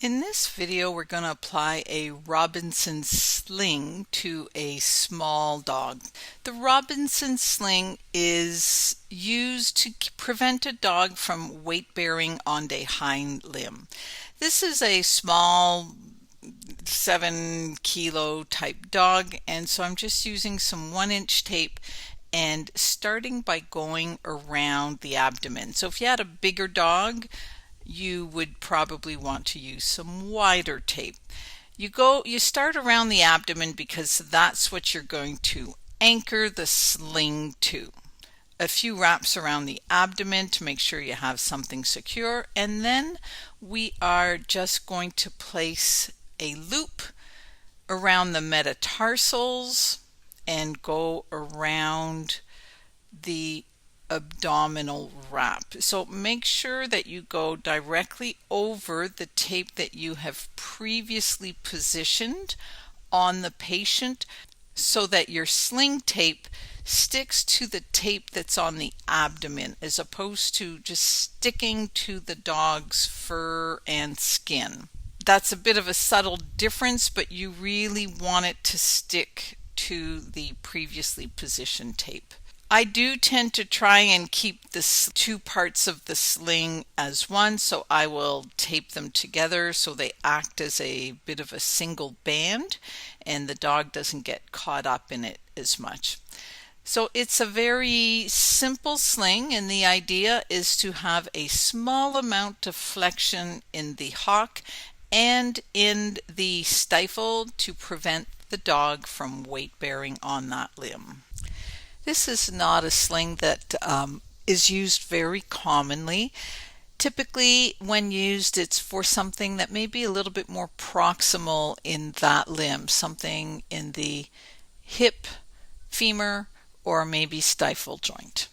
In this video, we're going to apply a Robinson sling to a small dog. The Robinson sling is used to prevent a dog from weight bearing on a hind limb. This is a small 7 kilo type dog, and so I'm just using some 1-inch tape and starting by going around the abdomen. So if you had a bigger dog, you would probably want to use some wider tape. You start around the abdomen because that's what you're going to anchor the sling to. A few wraps around the abdomen to make sure you have something secure, and then we are just going to place a loop around the metatarsals and go around the abdominal wrap. So make sure that you go directly over the tape that you have previously positioned on the patient so that your sling tape sticks to the tape that's on the abdomen as opposed to just sticking to the dog's fur and skin. That's a bit of a subtle difference, but you really want it to stick to the previously positioned tape. I do tend to try and keep the two parts of the sling as one, so I will tape them together so they act as a bit of a single band and the dog doesn't get caught up in it as much. So it's a very simple sling, and the idea is to have a small amount of flexion in the hock and in the stifle to prevent the dog from weight bearing on that limb. This is not a sling that is used very commonly. Typically, when used, it's for something that may be a little bit more proximal in that limb, something in the hip, femur, or maybe stifle joint.